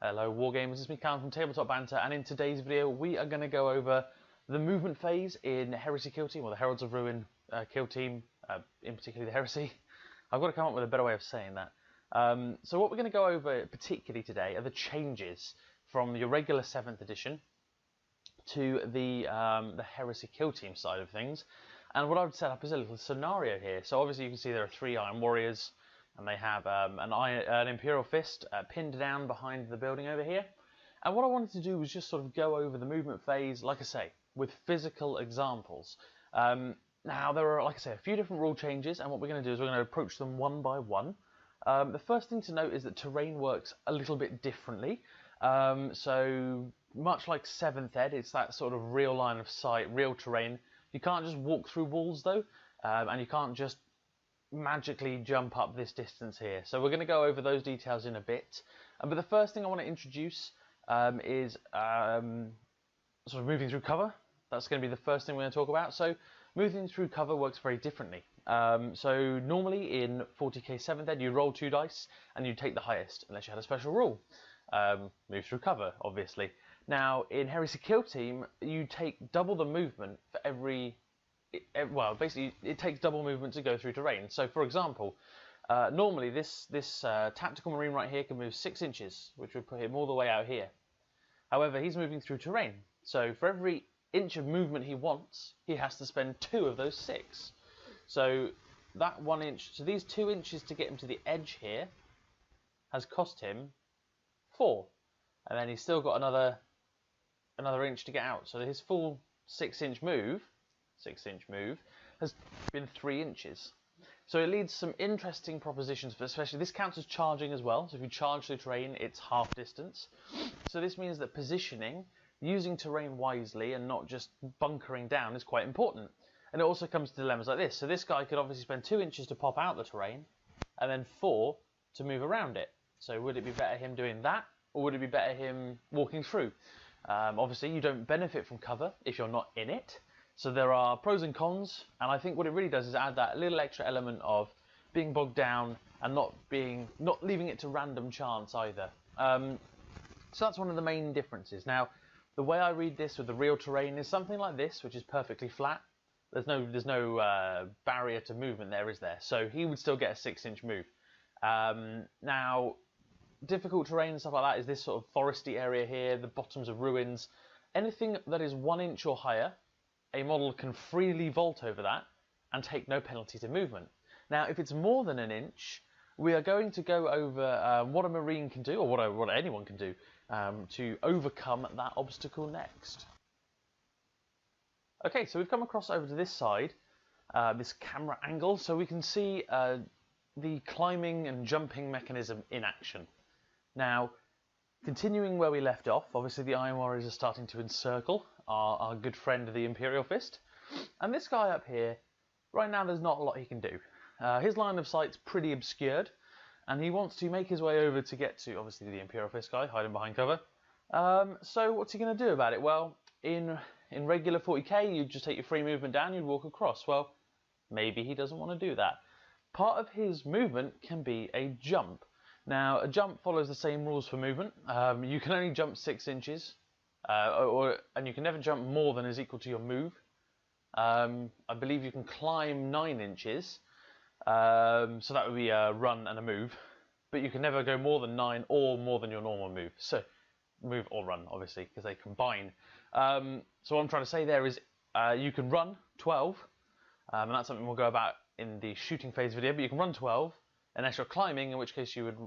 Hello Wargamers, it's me Callum from Tabletop Banter, and in today's video we are going to go over the movement phase in Heresy Kill Team, or the Heralds of Ruin Kill Team, in particular the Heresy. I've got to come up with a better way of saying that. So what we're going to go over particularly today are the changes from your regular 7th edition to the Heresy Kill Team side of things. And what I would set up is a little scenario here. So obviously you can see there are 3 Iron Warriors, and they have an Imperial Fist pinned down behind the building over here. And what I wanted to do was just sort of go over the movement phase, like I say, with physical examples. Now there are, like I say, a few different rule changes, and what we're going to do is we're going to approach them one by one. The first thing to note is that terrain works a little bit differently. So much like 7th Ed, it's that sort of real line of sight, real terrain. You can't just walk through walls though, and you can't just magically jump up this distance here. So we're going to go over those details in a bit. But the first thing I want to introduce is sort of moving through cover. That's going to be the first thing we're going to talk about. So moving through cover works very differently. So normally in 40k 7th Ed you roll 2 dice and you take the highest, unless you had a special rule. Move through cover, obviously. Now in Heresy Kill Team you take double the movement for every... well, basically, it takes double movement to go through terrain. So, for example, normally this tactical marine right here can move 6 inches, which would put him all the way out here. However, he's moving through terrain. So, for every inch of movement he wants, he has to spend 2 of those 6. So, that 1 inch, so these 2 inches to get him to the edge here has cost him 4. And then he's still got another inch to get out. So, his full 6-inch move has been 3 inches. So it leads some interesting propositions, but especially this counts as charging as well. So if you charge through terrain, it's half distance. So this means that positioning, using terrain wisely and not just bunkering down, is quite important. And it also comes to dilemmas like this. So this guy could obviously spend 2 inches to pop out the terrain and then 4 to move around it. So would it be better him doing that, or would it be better him walking through? Obviously you don't benefit from cover if you're not in it. So there are pros and cons, and I think what it really does is add that little extra element of being bogged down and not leaving it to random chance either. So that's one of the main differences. Now, the way I read this with the real terrain is something like this, which is perfectly flat. There's no barrier to movement there, is there? So he would still get a 6-inch move. Now, difficult terrain and stuff like that is this sort of foresty area here, the bottoms of ruins. Anything that is 1 inch or higher, a model can freely vault over that and take no penalty to movement. Now, if it's more than 1 inch, we are going to go over what a marine can do, or what anyone can do, to overcome that obstacle next. Okay, so we've come across over to this side, this camera angle, so we can see the climbing and jumping mechanism in action. Now, continuing where we left off, obviously the Iron Warriors are starting to encircle our good friend the Imperial Fist. And this guy up here, right now there's not a lot he can do. His line of sight's pretty obscured, and he wants to make his way over to get to, obviously, the Imperial Fist guy, hiding behind cover. So what's he going to do about it? Well, in regular 40k, you'd just take your free movement down, you'd walk across. Well, maybe he doesn't want to do that. Part of his movement can be a jump. Now, a jump follows the same rules for movement. You can only jump 6 inches, and you can never jump more than is equal to your move. I believe you can climb 9 inches, so that would be a run and a move. But you can never go more than 9 or more than your normal move. So, move or run, obviously, because they combine. So what I'm trying to say there is you can run 12, and that's something we'll go about in the shooting phase video, but you can run 12, unless you're climbing, in which case you would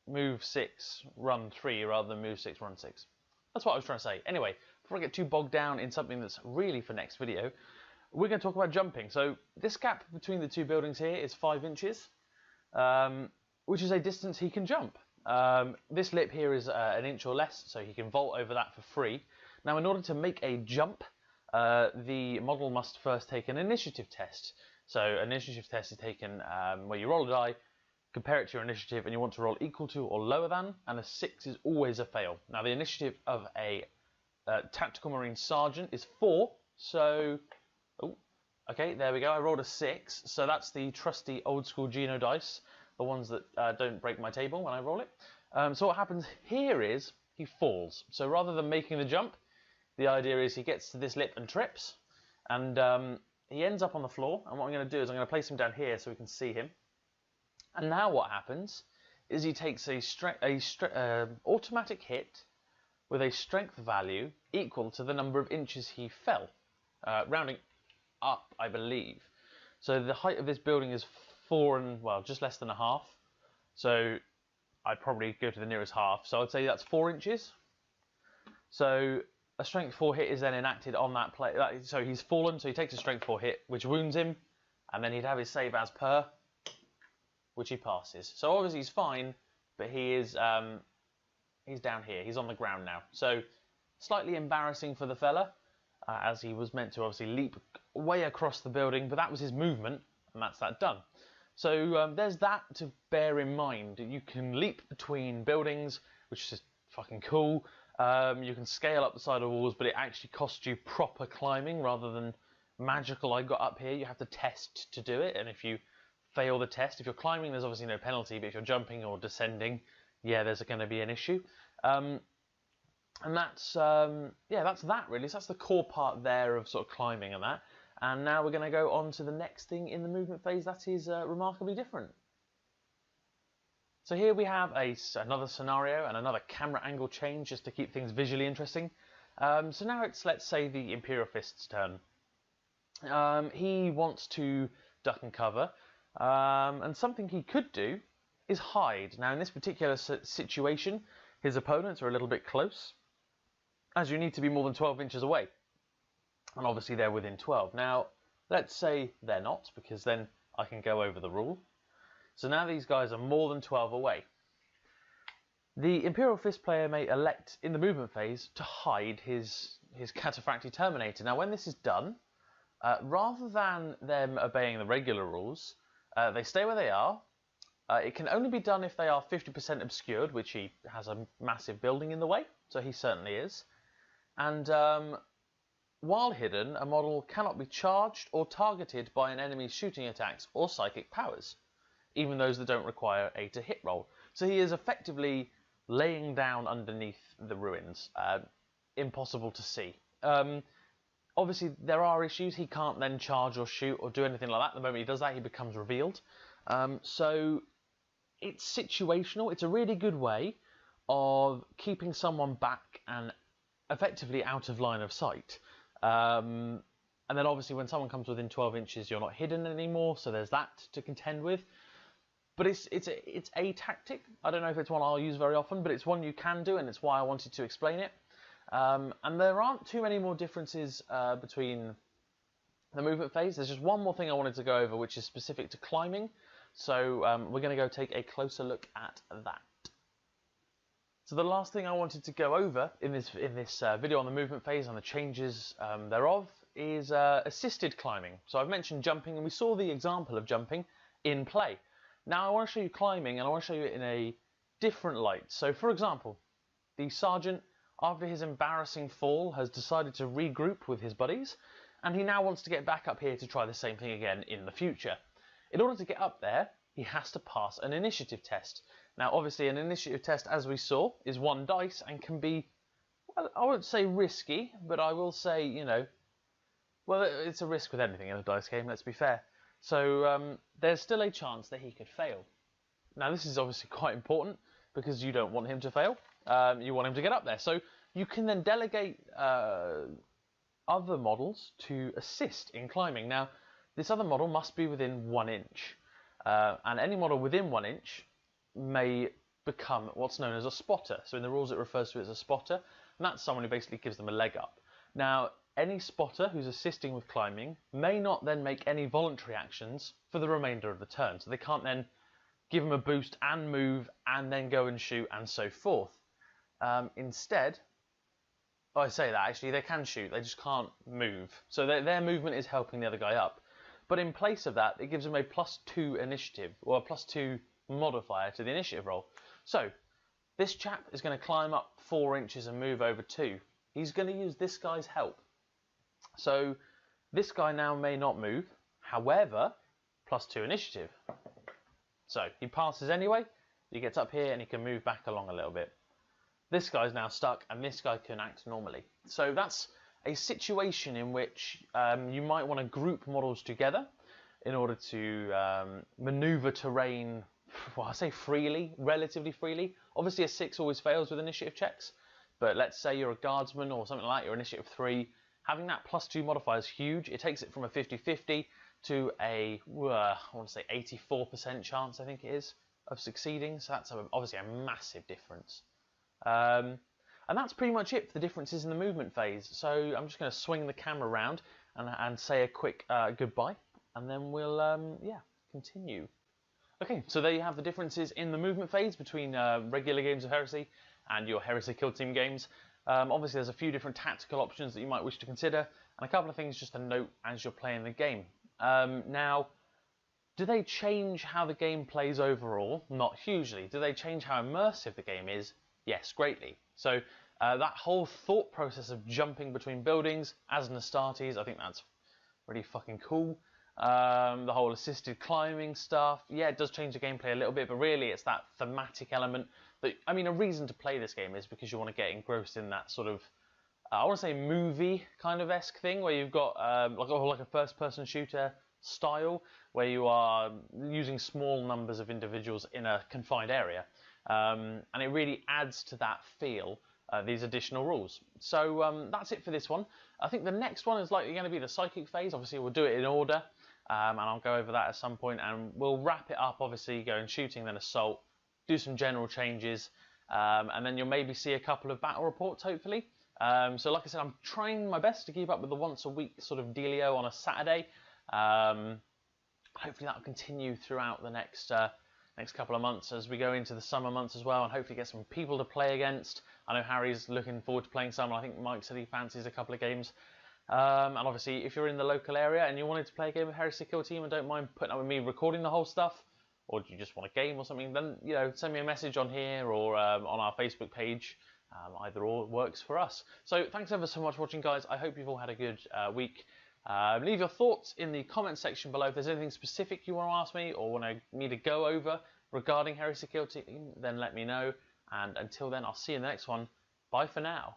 move 6, run 3, rather than move 6, run 6. That's what I was trying to say. Anyway, before I get too bogged down in something that's really for next video, we're going to talk about jumping. So this gap between the 2 buildings here is 5 inches, which is a distance he can jump. This lip here is 1 inch or less, so he can vault over that for free. Now, in order to make a jump, the model must first take an initiative test. So an initiative test is taken where you roll a die, compare it to your initiative, and you want to roll equal to or lower than, and a 6 is always a fail. Now, the initiative of a tactical marine sergeant is 4, so... oh, okay, there we go, I rolled a 6, so that's the trusty old school Geno dice, the ones that don't break my table when I roll it. So what happens here is he falls. So rather than making the jump, the idea is he gets to this lip and trips, and he ends up on the floor. And what I'm going to do is I'm going to place him down here so we can see him. And now what happens is he takes a automatic hit with a strength value equal to the number of inches he fell, rounding up, I believe. So the height of this building is just less than a half. So I'd probably go to the nearest half. So I'd say that's 4 inches. So a strength 4 hit is then enacted on that play. So he's fallen, so he takes a strength 4 hit, which wounds him, and then he'd have his save as per, which he passes. So obviously he's fine, but he is he's down here. He's on the ground now. So slightly embarrassing for the fella, as he was meant to obviously leap way across the building, but that was his movement, and that's that done. So there's that to bear in mind. You can leap between buildings, which is just fucking cool. You can scale up the side of walls, but it actually costs you proper climbing rather than magical. I got up here. You have to test to do it, and if you fail the test, if you're climbing, there's obviously no penalty, but if you're jumping or descending, yeah, there's going to be an issue. And that's that's that really. So that's the core part there of sort of climbing and that. And now we're going to go on to the next thing in the movement phase that is remarkably different. So here we have another scenario and another camera angle change just to keep things visually interesting. So now it's, let's say, the Imperial Fist's turn. He wants to duck and cover, and something he could do is hide. Now in this particular situation, his opponents are a little bit close, as you need to be more than 12 inches away. And obviously they're within 12. Now, let's say they're not, because then I can go over the rule. So now these guys are more than 12 away. The Imperial Fist player may elect, in the movement phase, to hide his Cataphractii Terminator. Now, when this is done, rather than them obeying the regular rules, they stay where they are. It can only be done if they are 50% obscured, which he has a massive building in the way, so he certainly is. And while hidden, a model cannot be charged or targeted by an enemy's shooting attacks or psychic powers, even those that don't require a to hit roll. So he is effectively laying down underneath the ruins, impossible to see. Obviously, there are issues. He can't then charge or shoot or do anything like that. The moment he does that, he becomes revealed. So it's situational. It's a really good way of keeping someone back and effectively out of line of sight. And then obviously when someone comes within 12 inches, you're not hidden anymore, so there's that to contend with. But it's a tactic. I don't know if it's one I'll use very often, but it's one you can do, and it's why I wanted to explain it. And there aren't too many more differences between the movement phase. There's just one more thing I wanted to go over, which is specific to climbing. So we're going to go take a closer look at that. So the last thing I wanted to go over in this video on the movement phase and the changes thereof is assisted climbing. So I've mentioned jumping, and we saw the example of jumping in play. Now I want to show you climbing, and I want to show you it in a different light. So for example, the sergeant, after his embarrassing fall, has decided to regroup with his buddies, and he now wants to get back up here to try the same thing again in the future. In order to get up there, he has to pass an initiative test. Now, obviously, an initiative test, as we saw, is 1 dice and can be, well, I won't say risky, but I will say, you know, well, it's a risk with anything in a dice game, let's be fair. So there's still a chance that he could fail. Now, this is obviously quite important because you don't want him to fail. You want him to get up there. So you can then delegate other models to assist in climbing. Now, this other model must be within 1 inch. And any model within 1 inch may become what's known as a spotter. So in the rules it refers to it as a spotter, and that's someone who basically gives them a leg up. Now, any spotter who's assisting with climbing may not then make any voluntary actions for the remainder of the turn. So they can't then give them a boost and move and then go and shoot and so forth. Instead, I say that actually they can shoot, they just can't move. So their movement is helping the other guy up. But in place of that, it gives them a +2 initiative, or a +2 modifier to the initiative roll. So this chap is going to climb up 4 inches and move over 2. He's going to use this guy's help. So this guy now may not move, however, +2 initiative. So he passes anyway. He gets up here and he can move back along a little bit. This guy's now stuck, and this guy can act normally. So that's a situation in which you might want to group models together in order to maneuver terrain, well, I say freely, relatively freely. Obviously a 6 always fails with initiative checks, but let's say you're a guardsman or something like that, you're initiative 3, having that +2 modifier is huge. It takes it from a 50-50 to a, I want to say 84% chance, I think it is, of succeeding. So that's obviously a massive difference. And that's pretty much it for the differences in the movement phase. So I'm just going to swing the camera around and say a quick goodbye, and then we'll continue. Okay, so there you have the differences in the movement phase between regular games of Heresy and your Heresy Kill Team games. Obviously there's a few different tactical options that you might wish to consider, and a couple of things just to note as you're playing the game. Now, do they change how the game plays overall? Not hugely. Do they change how immersive the game is? Yes, greatly. So that whole thought process of jumping between buildings as an Astartes, I think that's really fucking cool. The whole assisted climbing stuff, yeah, it does change the gameplay a little bit, but really it's that thematic element that, I mean, a reason to play this game is because you want to get engrossed in that sort of, I want to say movie kind of esque thing, where you've got like a first-person shooter style, where you are using small numbers of individuals in a confined area. And it really adds to that feel, these additional rules. So that's it for this one. I think the next one is likely going to be the psychic phase. Obviously we'll do it in order, and I'll go over that at some point, and we'll wrap it up, obviously going shooting, then assault, do some general changes, and then you'll maybe see a couple of battle reports, hopefully. So like I said, I'm trying my best to keep up with the once a week sort of dealio on a Saturday. Hopefully that'll continue throughout the next couple of months as we go into the summer months as well, and hopefully get some people to play against. I know Harry's looking forward to playing some, and I think Mike said he fancies a couple of games. And obviously if you're in the local area and you wanted to play a game of Heresy Kill Team and don't mind putting up with me recording the whole stuff, or do you just want a game or something, then send me a message on here or on our Facebook page. Either or works for us. So thanks ever so much for watching, guys. I hope you've all had a good week. Leave your thoughts in the comment section below. If there's anything specific you want to ask me or want me to go over regarding Heresy Kill Team, then let me know. And until then, I'll see you in the next one. Bye for now.